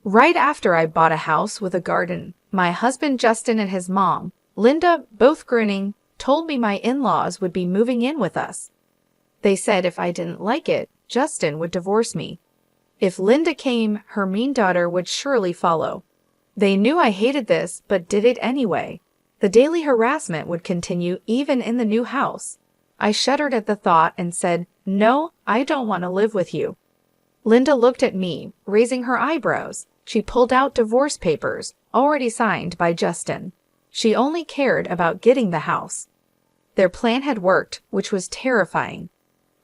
Right after I bought a house with a garden, my husband Justin and his mom, Linda, both grinning, told me my in-laws would be moving in with us. They said if I didn't like it, Justin would divorce me. If Linda came, her mean daughter would surely follow. They knew I hated this, but did it anyway. The daily harassment would continue even in the new house. I shuddered at the thought and said, "No, I don't want to live with you." Linda looked at me, raising her eyebrows. She pulled out divorce papers, already signed by Justin. She only cared about getting the house. Their plan had worked, which was terrifying.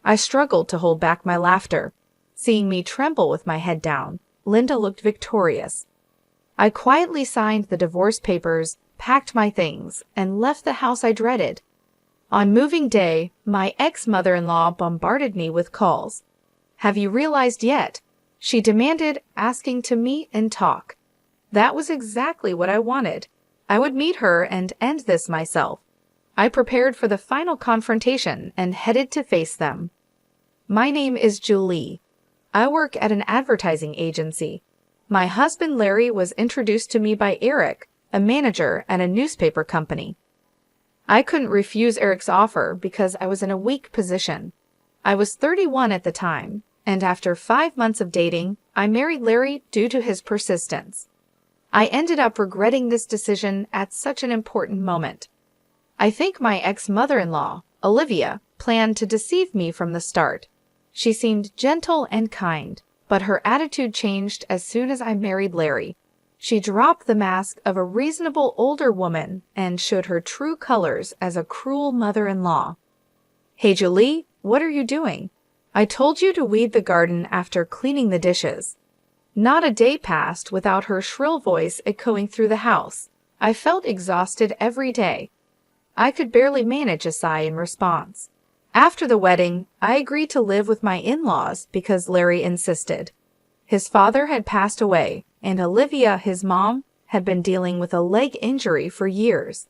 I struggled to hold back my laughter. Seeing me tremble with my head down, Linda looked victorious. I quietly signed the divorce papers, packed my things, and left the house I dreaded. On moving day, my ex-mother-in-law bombarded me with calls. "Have you realized yet?" she demanded, asking to meet and talk. That was exactly what I wanted. I would meet her and end this myself. I prepared for the final confrontation and headed to face them. My name is Julie. I work at an advertising agency. My husband Larry was introduced to me by Eric, a manager at a newspaper company. I couldn't refuse Eric's offer because I was in a weak position. I was 31 at the time, and after 5 months of dating, I married Larry due to his persistence. I ended up regretting this decision at such an important moment. I think my ex-mother-in-law, Olivia, planned to deceive me from the start. She seemed gentle and kind, but her attitude changed as soon as I married Larry. She dropped the mask of a reasonable older woman and showed her true colors as a cruel mother-in-law. "Hey Julie, what are you doing? I told you to weed the garden after cleaning the dishes." Not a day passed without her shrill voice echoing through the house. I felt exhausted every day. I could barely manage a sigh in response. After the wedding, I agreed to live with my in-laws because Larry insisted. His father had passed away, and Olivia, his mom, had been dealing with a leg injury for years.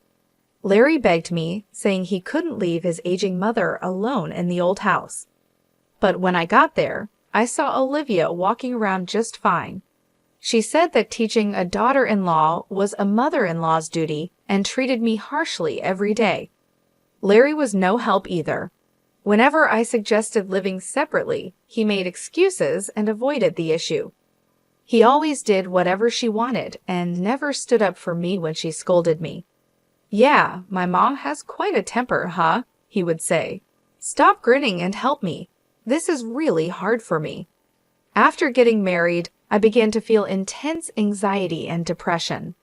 Larry begged me, saying he couldn't leave his aging mother alone in the old house. But when I got there, I saw Olivia walking around just fine. She said that teaching a daughter-in-law was a mother-in-law's duty and treated me harshly every day. Larry was no help either. Whenever I suggested living separately, he made excuses and avoided the issue. He always did whatever she wanted and never stood up for me when she scolded me. "Yeah, my mom has quite a temper, huh?" he would say. "Stop grinning and help me. This is really hard for me." After getting married, I began to feel intense anxiety and depression.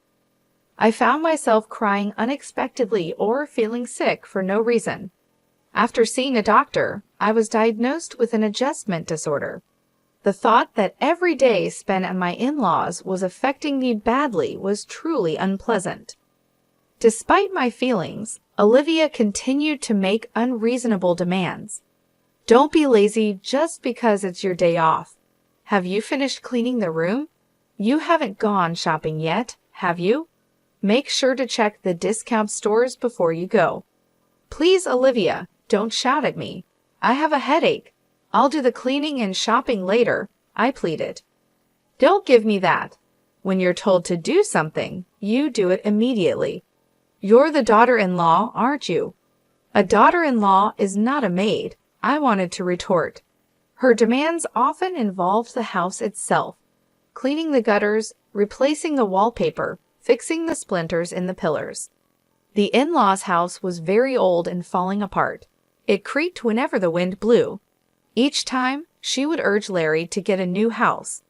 I found myself crying unexpectedly or feeling sick for no reason. After seeing a doctor, I was diagnosed with an adjustment disorder. The thought that every day spent at my in-laws was affecting me badly was truly unpleasant. Despite my feelings, Olivia continued to make unreasonable demands. "Don't be lazy just because it's your day off. Have you finished cleaning the room? You haven't gone shopping yet, have you? Make sure to check the discount stores before you go. Please, Olivia, don't shout at me. I have a headache. I'll do the cleaning and shopping later," I pleaded. "Don't give me that. When you're told to do something, you do it immediately. You're the daughter-in-law, aren't you?" "A daughter-in-law is not a maid," I wanted to retort. Her demands often involved the house itself. Cleaning the gutters, replacing the wallpaper, fixing the splinters in the pillars. The in-laws' house was very old and falling apart. It creaked whenever the wind blew. Each time, she would urge Larry to get a new house.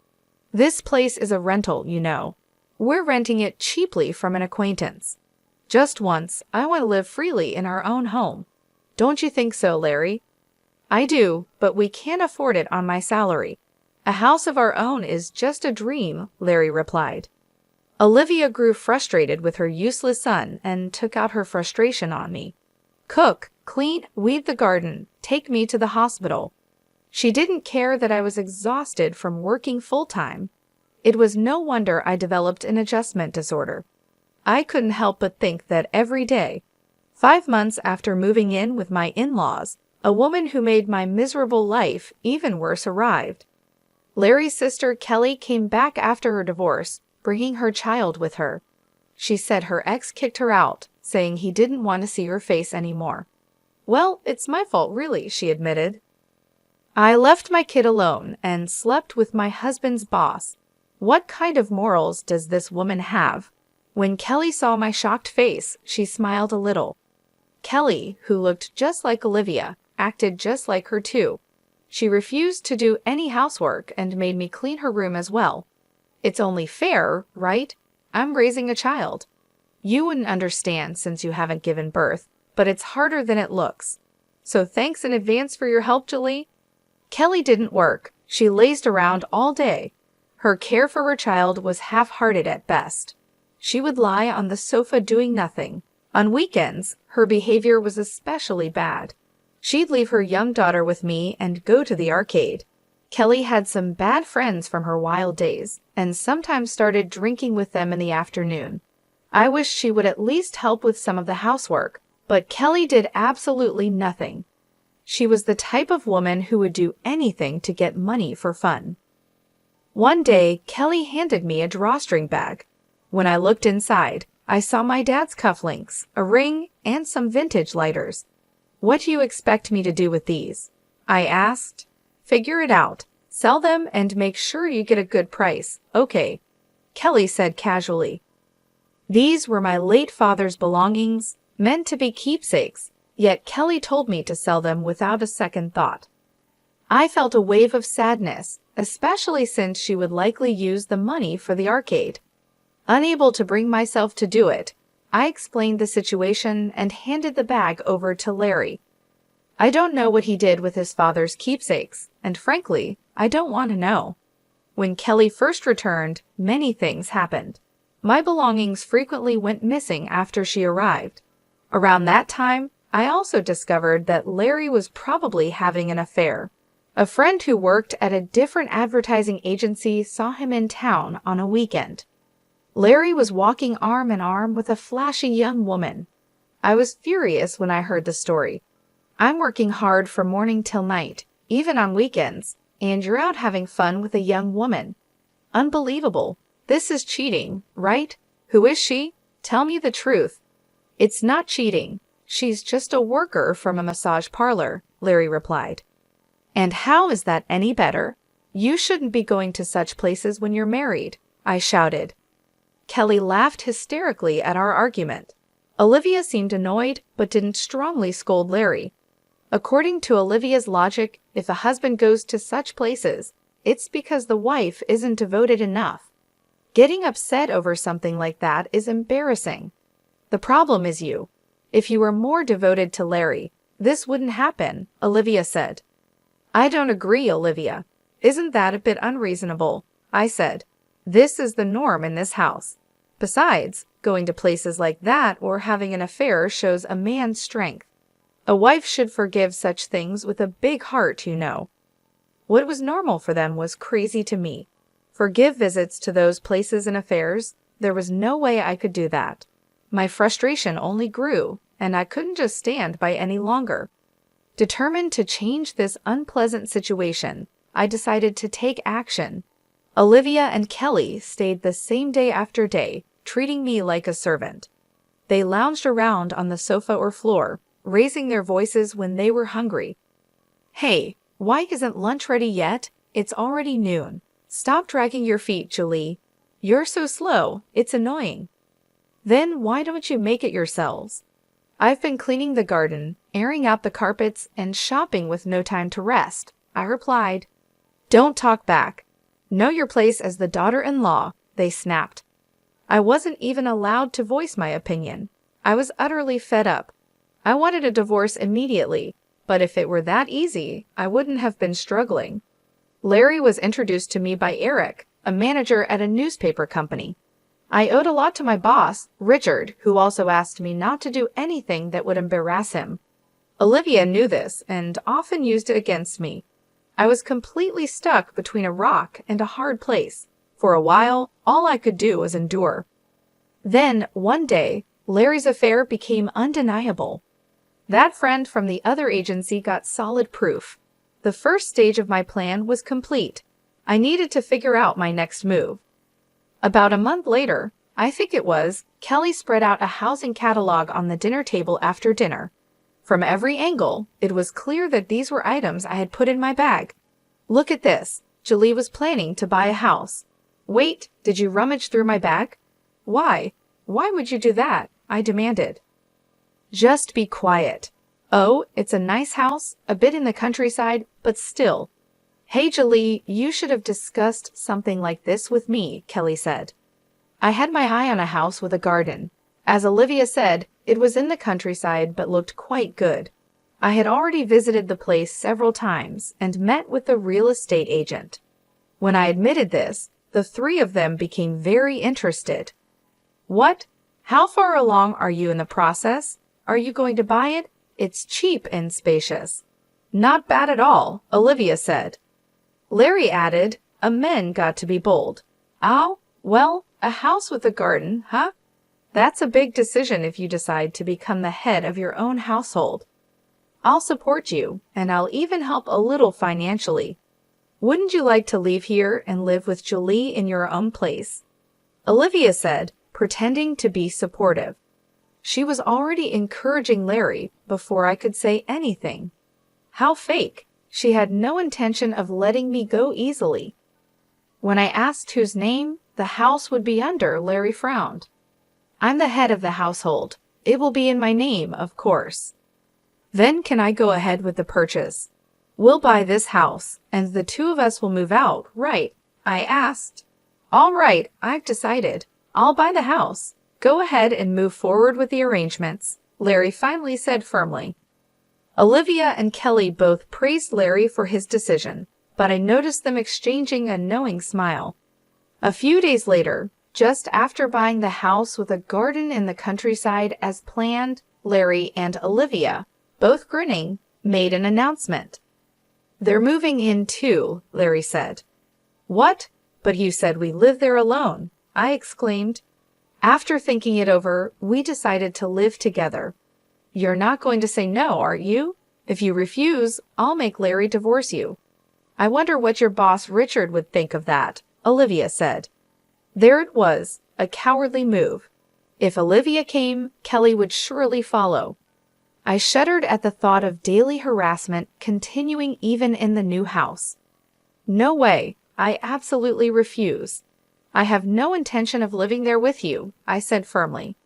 "This place is a rental, you know. We're renting it cheaply from an acquaintance. Just once, I want to live freely in our own home. Don't you think so, Larry?" "I do, but we can't afford it on my salary. A house of our own is just a dream," Larry replied. Olivia grew frustrated with her useless son and took out her frustration on me. "Cook, clean, weed the garden, take me to the hospital." She didn't care that I was exhausted from working full-time. It was no wonder I developed an adjustment disorder. I couldn't help but think that every day. 5 months after moving in with my in-laws, a woman who made my miserable life even worse arrived. Larry's sister Kelly came back after her divorce, bringing her child with her. She said her ex kicked her out, saying he didn't want to see her face anymore. Well, it's my fault really, she admitted. I left my kid alone and slept with my husband's boss. What kind of morals does this woman have? When Kelly saw my shocked face, she smiled a little. Kelly, who looked just like Olivia, acted just like her too. She refused to do any housework and made me clean her room as well. It's only fair, right? I'm raising a child. You wouldn't understand since you haven't given birth, but it's harder than it looks. So thanks in advance for your help, Julie. Kelly didn't work. She lazed around all day. Her care for her child was half-hearted at best. She would lie on the sofa doing nothing. On weekends, her behavior was especially bad. She'd leave her young daughter with me and go to the arcade. Kelly had some bad friends from her wild days, and sometimes started drinking with them in the afternoon. I wished she would at least help with some of the housework, but Kelly did absolutely nothing. She was the type of woman who would do anything to get money for fun. One day, Kelly handed me a drawstring bag. When I looked inside, I saw my dad's cufflinks, a ring, and some vintage lighters. What do you expect me to do with these? I asked. Figure it out. Sell them and make sure you get a good price. Okay, Kelly said casually. These were my late father's belongings, meant to be keepsakes, yet Kelly told me to sell them without a second thought. I felt a wave of sadness, especially since she would likely use the money for the arcade. Unable to bring myself to do it, I explained the situation and handed the bag over to Larry. I don't know what he did with his father's keepsakes, and frankly, I don't want to know. When Kelly first returned, many things happened. My belongings frequently went missing after she arrived. Around that time, I also discovered that Larry was probably having an affair. A friend who worked at a different advertising agency saw him in town on a weekend. Larry was walking arm in arm with a flashy young woman. I was furious when I heard the story. I'm working hard from morning till night, even on weekends, and you're out having fun with a young woman. Unbelievable. This is cheating, right? Who is she? Tell me the truth. It's not cheating. She's just a worker from a massage parlor, Larry replied. And how is that any better? You shouldn't be going to such places when you're married, I shouted. Kelly laughed hysterically at our argument. Olivia seemed annoyed, but didn't strongly scold Larry. According to Olivia's logic, if a husband goes to such places, it's because the wife isn't devoted enough. Getting upset over something like that is embarrassing. The problem is you. If you were more devoted to Larry, this wouldn't happen, Olivia said. I don't agree, Olivia. Isn't that a bit unreasonable? I said. This is the norm in this house. Besides, going to places like that or having an affair shows a man's strength. A wife should forgive such things with a big heart, you know. What was normal for them was crazy to me. Forgive visits to those places and affairs? There was no way I could do that. My frustration only grew, and I couldn't just stand by any longer. Determined to change this unpleasant situation, I decided to take action. Olivia and Kelly stayed the same day after day, treating me like a servant. They lounged around on the sofa or floor, raising their voices when they were hungry. Hey, why isn't lunch ready yet? It's already noon. Stop dragging your feet, Julie. You're so slow, it's annoying. Then why don't you make it yourselves? I've been cleaning the garden, airing out the carpets, and shopping with no time to rest, I replied. Don't talk back. Know your place as the daughter-in-law, they snapped. I wasn't even allowed to voice my opinion. I was utterly fed up. I wanted a divorce immediately, but if it were that easy, I wouldn't have been struggling. Larry was introduced to me by Eric, a manager at a newspaper company. I owed a lot to my boss, Richard, who also asked me not to do anything that would embarrass him. Olivia knew this and often used it against me. I was completely stuck between a rock and a hard place. For a while, all I could do was endure. Then, one day, Larry's affair became undeniable. That friend from the other agency got solid proof. The first stage of my plan was complete. I needed to figure out my next move. About a month later, I think it was, Kelly spread out a housing catalog on the dinner table after dinner. From every angle, it was clear that these were items I had put in my bag. Look at this. Julie was planning to buy a house. Wait, did you rummage through my bag? Why? Why would you do that? I demanded. Just be quiet. Oh, it's a nice house, a bit in the countryside, but still. Hey, Julie, you should have discussed something like this with me, Kelly said. I had my eye on a house with a garden. As Olivia said, it was in the countryside but looked quite good. I had already visited the place several times and met with the real estate agent. When I admitted this, the three of them became very interested. What? How far along are you in the process? Are you going to buy it? It's cheap and spacious. Not bad at all, Olivia said. Larry added, "Amen, got to be bold. Oh, well, a house with a garden, huh? That's a big decision if you decide to become the head of your own household. I'll support you, and I'll even help a little financially. Wouldn't you like to leave here and live with Julie in your own place?" Olivia said, pretending to be supportive. She was already encouraging Larry before I could say anything. How fake! She had no intention of letting me go easily. When I asked whose name the house would be under, Larry frowned. I'm the head of the household. It will be in my name, of course. Then can I go ahead with the purchase? We'll buy this house, and the two of us will move out, right? I asked. All right, I've decided. I'll buy the house. Go ahead and move forward with the arrangements, Larry finally said firmly. Olivia and Kelly both praised Larry for his decision, but I noticed them exchanging a knowing smile. A few days later, just after buying the house with a garden in the countryside as planned, Larry and Olivia, both grinning, made an announcement. They're moving in too, Larry said. What? But you said we live there alone, I exclaimed. After thinking it over, we decided to live together. You're not going to say no, are you? If you refuse, I'll make Larry divorce you. I wonder what your boss Richard would think of that, Olivia said. There it was, a cowardly move. If Olivia came, Kelly would surely follow. I shuddered at the thought of daily harassment continuing even in the new house. No way, I absolutely refuse. I have no intention of living there with you, I said firmly.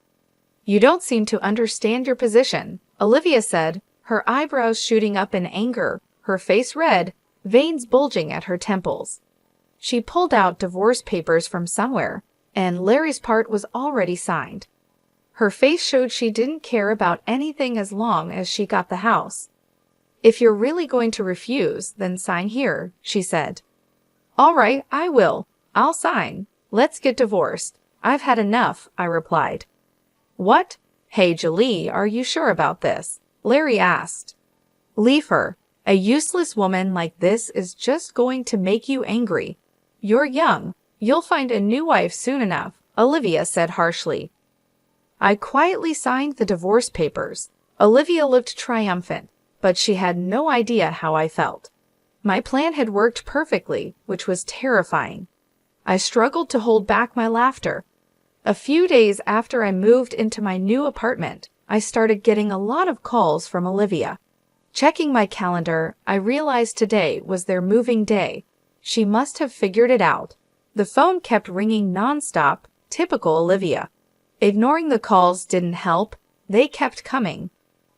You don't seem to understand your position, Olivia said, her eyebrows shooting up in anger, her face red, veins bulging at her temples. She pulled out divorce papers from somewhere, and Larry's part was already signed. Her face showed she didn't care about anything as long as she got the house. If you're really going to refuse, then sign here, she said. All right, I will. I'll sign. Let's get divorced. I've had enough, I replied. What? Hey, Julie, are you sure about this? Larry asked. Leave her. A useless woman like this is just going to make you angry. You're young. You'll find a new wife soon enough, Olivia said harshly. I quietly signed the divorce papers. Olivia looked triumphant, but she had no idea how I felt. My plan had worked perfectly, which was terrifying. I struggled to hold back my laughter. A few days after I moved into my new apartment, I started getting a lot of calls from Olivia. Checking my calendar, I realized today was their moving day. She must have figured it out. The phone kept ringing nonstop, typical Olivia. Ignoring the calls didn't help. They kept coming.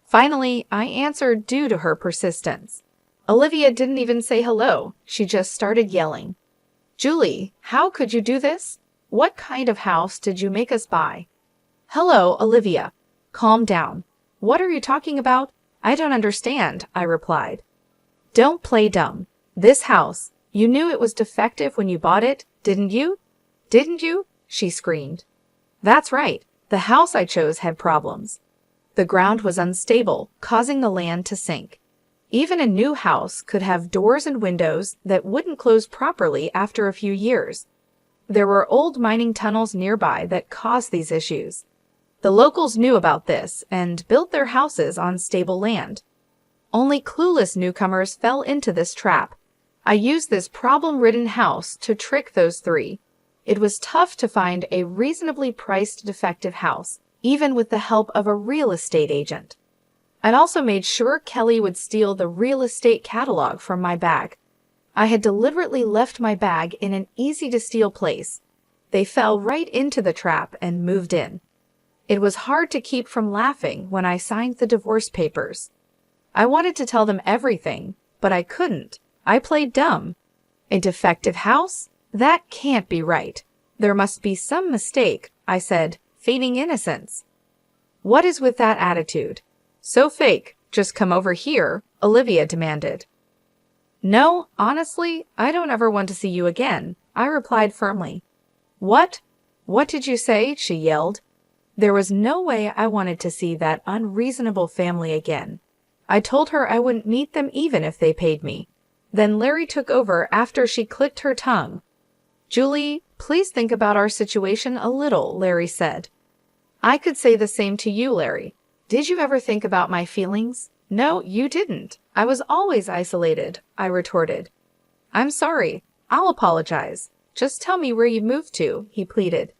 Finally, I answered due to her persistence. Olivia didn't even say hello. She just started yelling. Julie, how could you do this? What kind of house did you make us buy? Hello, Olivia. Calm down. What are you talking about? I don't understand, I replied. Don't play dumb. This house, you knew it was defective when you bought it, didn't you? Didn't you? She screamed. That's right. The house I chose had problems. The ground was unstable, causing the land to sink. Even a new house could have doors and windows that wouldn't close properly after a few years. There were old mining tunnels nearby that caused these issues. The locals knew about this and built their houses on stable land. Only clueless newcomers fell into this trap. I used this problem-ridden house to trick those three. It was tough to find a reasonably priced defective house, even with the help of a real estate agent. I'd also made sure Kelly would steal the real estate catalog from my bag. I had deliberately left my bag in an easy-to-steal place. They fell right into the trap and moved in. It was hard to keep from laughing when I signed the divorce papers. I wanted to tell them everything, but I couldn't. I played dumb. A defective house? That can't be right. There must be some mistake, I said, feigning innocence. What is with that attitude? So fake. Just come over here, Olivia demanded. No, honestly, I don't ever want to see you again, I replied firmly. What? What did you say? She yelled. There was no way I wanted to see that unreasonable family again. I told her I wouldn't meet them even if they paid me. Then Larry took over after she clicked her tongue. Julie, please think about our situation a little, Larry said. I could say the same to you, Larry. Did you ever think about my feelings? No, you didn't. I was always isolated, I retorted. I'm sorry. I'll apologize. Just tell me where you moved to, he pleaded.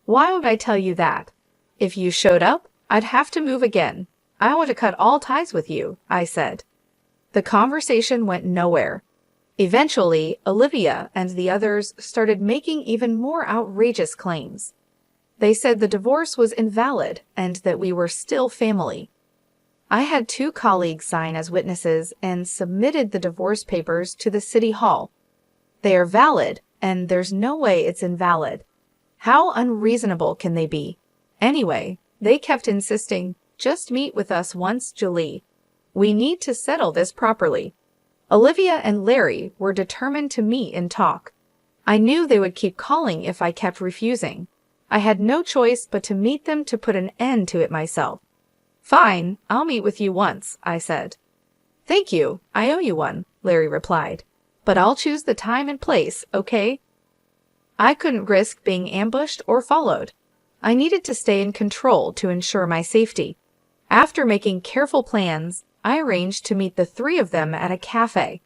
Why would I tell you that? If you showed up, I'd have to move again. I want to cut all ties with you, I said. The conversation went nowhere. Eventually, Olivia and the others started making even more outrageous claims. They said the divorce was invalid and that we were still family. I had 2 colleagues sign as witnesses and submitted the divorce papers to the city hall. They are valid, and there's no way it's invalid. How unreasonable can they be? Anyway, they kept insisting, just meet with us once, Julie. We need to settle this properly. Olivia and Larry were determined to meet and talk. I knew they would keep calling if I kept refusing. I had no choice but to meet them to put an end to it myself. Fine, I'll meet with you once, I said. Thank you, I owe you one, Larry replied. But I'll choose the time and place, okay? I couldn't risk being ambushed or followed. I needed to stay in control to ensure my safety. After making careful plans, I arranged to meet the 3 of them at a cafe.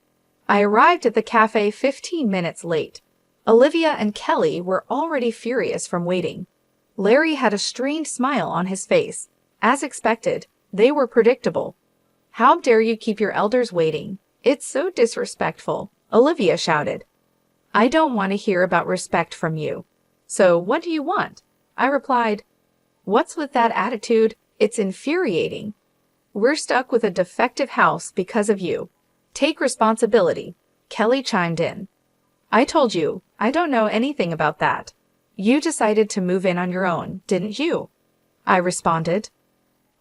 I arrived at the cafe 15 minutes late. Olivia and Kelly were already furious from waiting. Larry had a strained smile on his face. As expected, they were predictable. How dare you keep your elders waiting? It's so disrespectful, Olivia shouted. I don't want to hear about respect from you. So what do you want? I replied. What's with that attitude? It's infuriating. We're stuck with a defective house because of you. Take responsibility, Kelly chimed in. I told you, I don't know anything about that. You decided to move in on your own, didn't you? I responded.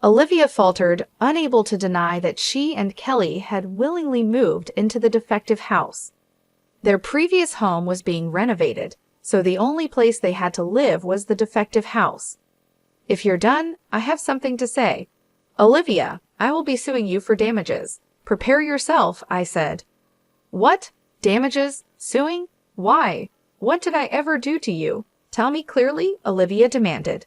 Olivia faltered, unable to deny that she and Kelly had willingly moved into the defective house. Their previous home was being renovated, so the only place they had to live was the defective house. If you're done, I have something to say. Olivia, I will be suing you for damages. Prepare yourself, I said. What? Damages? Suing? Why? What did I ever do to you? Tell me clearly, Olivia demanded.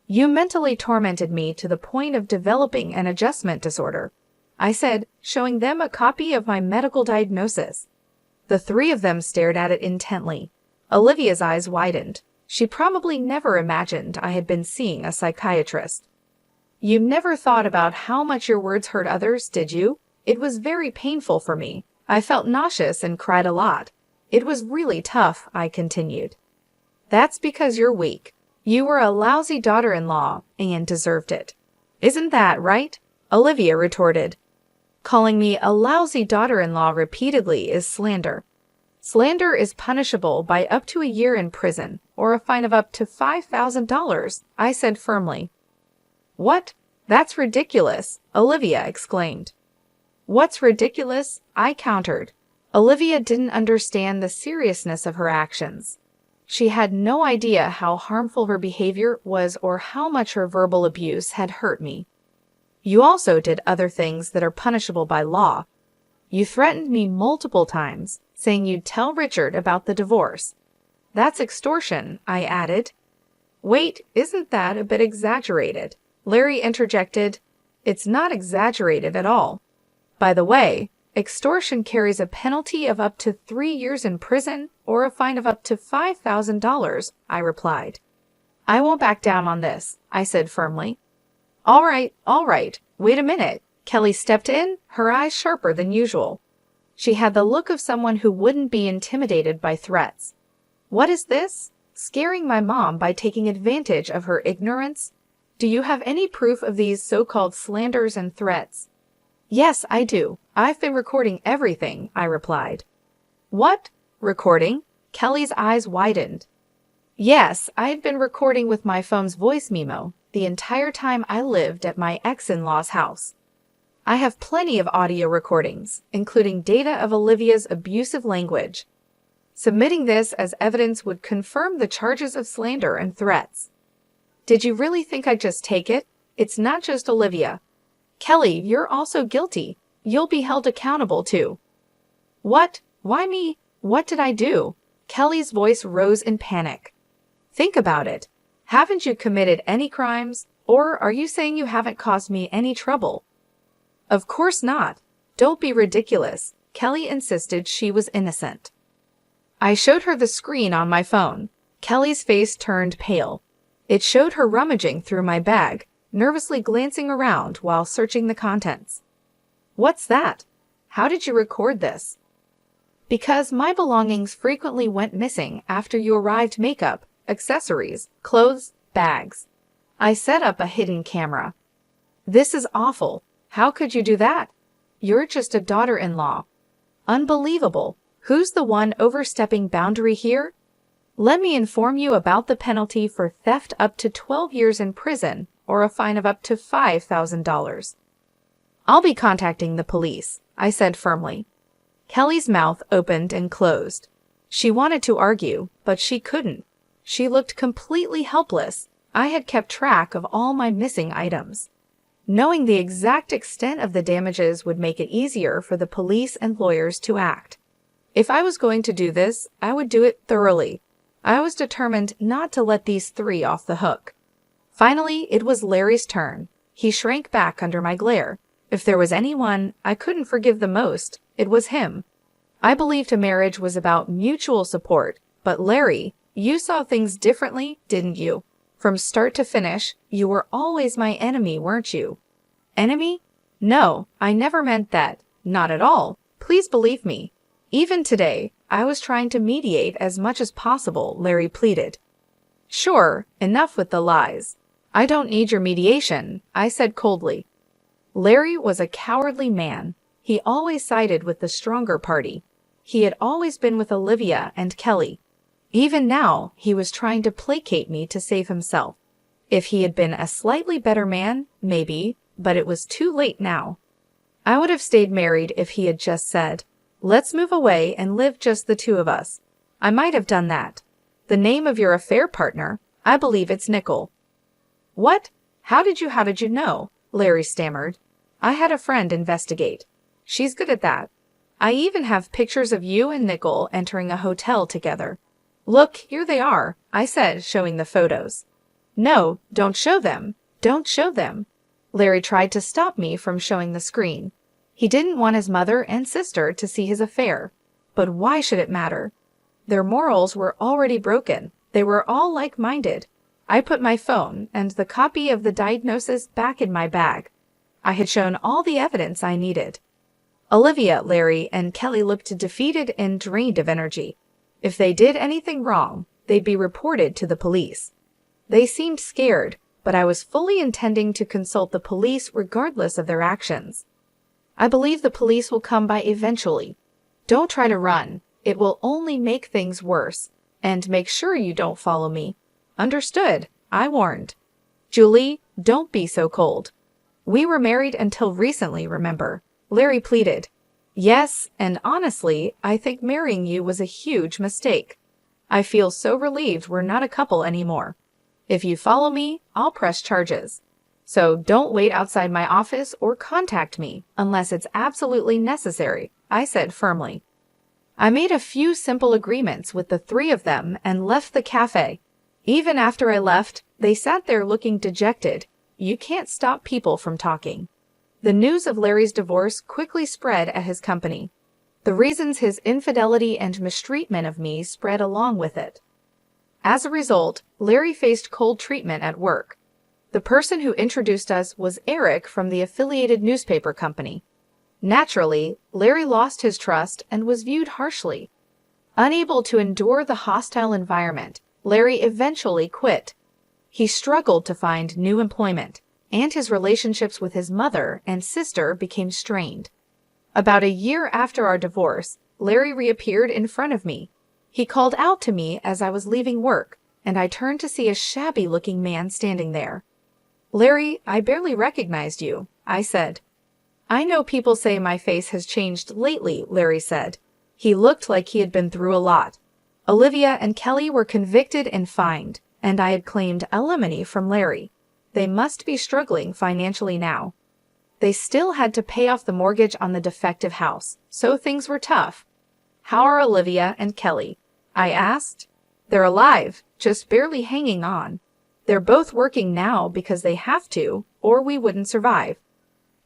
You mentally tormented me to the point of developing an adjustment disorder, I said, showing them a copy of my medical diagnosis. The 3 of them stared at it intently. Olivia's eyes widened. She probably never imagined I had been seeing a psychiatrist. You never thought about how much your words hurt others, did you? It was very painful for me. I felt nauseous and cried a lot. It was really tough, I continued. That's because you're weak. You were a lousy daughter-in-law and deserved it. Isn't that right? Olivia retorted. Calling me a lousy daughter-in-law repeatedly is slander. Slander is punishable by up to a year in prison or a fine of up to $5,000, I said firmly. What? That's ridiculous, Olivia exclaimed. What's ridiculous? I countered. Olivia didn't understand the seriousness of her actions. She had no idea how harmful her behavior was or how much her verbal abuse had hurt me. You also did other things that are punishable by law. You threatened me multiple times, saying you'd tell Richard about the divorce. That's extortion, I added. Wait, isn't that a bit exaggerated? Larry interjected. It's not exaggerated at all. By the way, extortion carries a penalty of up to 3 years in prison or a fine of up to $5,000, I replied. I won't back down on this, I said firmly. All right, wait a minute. Kelly stepped in, her eyes sharper than usual. She had the look of someone who wouldn't be intimidated by threats. What is this? Scaring my mom by taking advantage of her ignorance? Do you have any proof of these so-called slanders and threats? Yes, I do. I've been recording everything, I replied. What? Recording? Kelly's eyes widened. Yes, I've been recording with my phone's voice memo the entire time I lived at my ex-in-law's house. I have plenty of audio recordings, including data of Olivia's abusive language. Submitting this as evidence would confirm the charges of slander and threats. Did you really think I'd just take it? It's not just Olivia. Kelly, you're also guilty. You'll be held accountable too. What? Why me? What did I do? Kelly's voice rose in panic. Think about it. Haven't you committed any crimes? Or are you saying you haven't caused me any trouble? Of course not. Don't be ridiculous. Kelly insisted she was innocent. I showed her the screen on my phone. Kelly's face turned pale. It showed her rummaging through my bag, nervously glancing around while searching the contents. What's that? How did you record this? Because my belongings frequently went missing after you arrived. Makeup, accessories, clothes, bags. I set up a hidden camera. This is awful. How could you do that? You're just a daughter-in-law. Unbelievable. Who's the one overstepping boundary here? Let me inform you about the penalty for theft: up to 12 years in prison or a fine of up to $5,000. I'll be contacting the police, I said firmly. Kelly's mouth opened and closed. She wanted to argue, but she couldn't. She looked completely helpless. I had kept track of all my missing items. Knowing the exact extent of the damages would make it easier for the police and lawyers to act. If I was going to do this, I would do it thoroughly. I was determined not to let these three off the hook. Finally, it was Larry's turn. He shrank back under my glare. If there was anyone I couldn't forgive the most, it was him. I believed a marriage was about mutual support, but Larry, you saw things differently, didn't you? From start to finish, you were always my enemy, weren't you? Enemy? No, I never meant that. Not at all. Please believe me. Even today, I was trying to mediate as much as possible, Larry pleaded. Sure, enough with the lies. I don't need your mediation, I said coldly. Larry was a cowardly man. He always sided with the stronger party. He had always been with Olivia and Kelly. Even now, he was trying to placate me to save himself. If he had been a slightly better man, maybe, but it was too late now. I would have stayed married if he had just said, "Let's move away and live just the two of us." I might have done that. The name of your affair partner? I believe it's Nickel. What? How did you know? Larry stammered. I had a friend investigate. She's good at that. I even have pictures of you and Nickel entering a hotel together. Look, here they are, I said, showing the photos. No, don't show them. Don't show them. Larry tried to stop me from showing the screen. He didn't want his mother and sister to see his affair. But why should it matter? Their morals were already broken. They were all like-minded. I put my phone and the copy of the diagnosis back in my bag. I had shown all the evidence I needed. Olivia, Larry, and Kelly looked defeated and drained of energy. If they did anything wrong, they'd be reported to the police. They seemed scared, but I was fully intending to consult the police regardless of their actions. I believe the police will come by eventually. Don't try to run. It will only make things worse. And make sure you don't follow me. Understood, I warned. Julie, don't be so cold. We were married until recently, remember? Larry pleaded. Yes, and honestly, I think marrying you was a huge mistake. I feel so relieved we're not a couple anymore. If you follow me, I'll press charges. So don't wait outside my office or contact me unless it's absolutely necessary, I said firmly. I made a few simple agreements with the three of them and left the cafe. Even after I left, they sat there looking dejected. You can't stop people from talking. The news of Larry's divorce quickly spread at his company. The reasons his infidelity and mistreatment of me spread along with it. As a result, Larry faced cold treatment at work. The person who introduced us was Eric from the affiliated newspaper company. Naturally, Larry lost his trust and was viewed harshly. Unable to endure the hostile environment, Larry eventually quit. He struggled to find new employment, and his relationships with his mother and sister became strained. About a year after our divorce, Larry reappeared in front of me. He called out to me as I was leaving work, and I turned to see a shabby-looking man standing there. "Larry, I barely recognized you," I said. "I know people say my face has changed lately," Larry said. He looked like he had been through a lot. Olivia and Kelly were convicted and fined, and I had claimed alimony from Larry. They must be struggling financially now. They still had to pay off the mortgage on the defective house, so things were tough. "How are Olivia and Kelly?" I asked. "They're alive, just barely hanging on. They're both working now because they have to, or we wouldn't survive.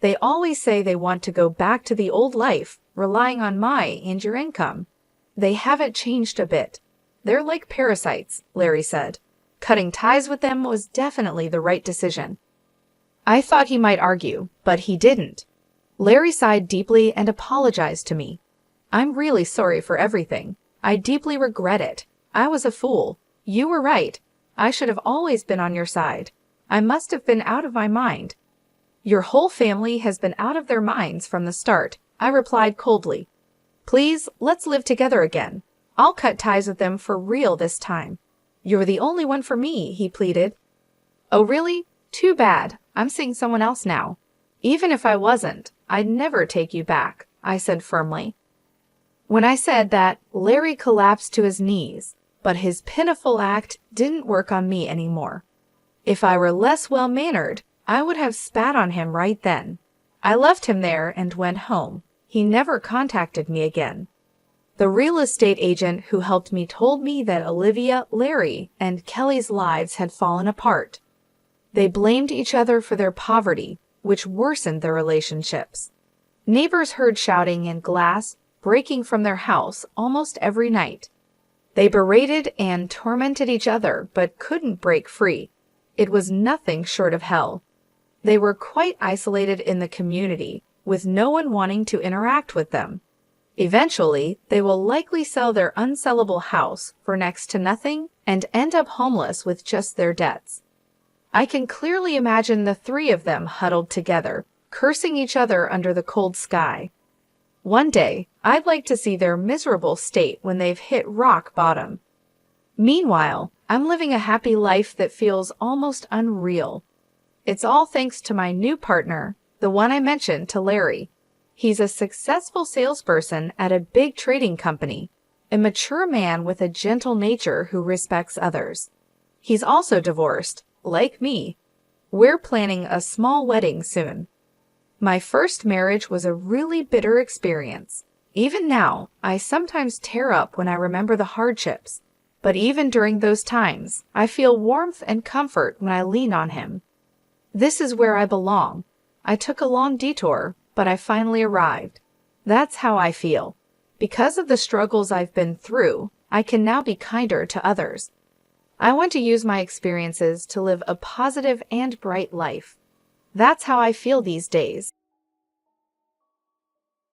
They always say they want to go back to the old life, relying on my and your income. They haven't changed a bit. They're like parasites," Larry said. Cutting ties with them was definitely the right decision. I thought he might argue, but he didn't. Larry sighed deeply and apologized to me. "I'm really sorry for everything. I deeply regret it. I was a fool. You were right. I should have always been on your side. I must have been out of my mind." "Your whole family has been out of their minds from the start," I replied coldly. "Please, let's live together again. I'll cut ties with them for real this time." "You're the only one for me," he pleaded. "Oh, really? Too bad. I'm seeing someone else now." "Even if I wasn't, I'd never take you back," I said firmly. When I said that, Larry collapsed to his knees, but his pitiful act didn't work on me anymore. If I were less well-mannered, I would have spat on him right then. I left him there and went home. He never contacted me again. The real estate agent who helped me told me that Olivia, Larry, and Kelly's lives had fallen apart. They blamed each other for their poverty, which worsened their relationships. Neighbors heard shouting and glass breaking from their house almost every night. They berated and tormented each other but couldn't break free. It was nothing short of hell. They were quite isolated in the community, with no one wanting to interact with them. Eventually, they will likely sell their unsellable house for next to nothing and end up homeless with just their debts. I can clearly imagine the three of them huddled together, cursing each other under the cold sky. One day, I'd like to see their miserable state when they've hit rock bottom. Meanwhile, I'm living a happy life that feels almost unreal. It's all thanks to my new partner, the one I mentioned to Larry. He's a successful salesperson at a big trading company, a mature man with a gentle nature who respects others. He's also divorced, like me. We're planning a small wedding soon. My first marriage was a really bitter experience. Even now, I sometimes tear up when I remember the hardships. But even during those times, I feel warmth and comfort when I lean on him. This is where I belong. I took a long detour, but I finally arrived. That's how I feel. Because of the struggles I've been through, I can now be kinder to others. I want to use my experiences to live a positive and bright life. That's how I feel these days.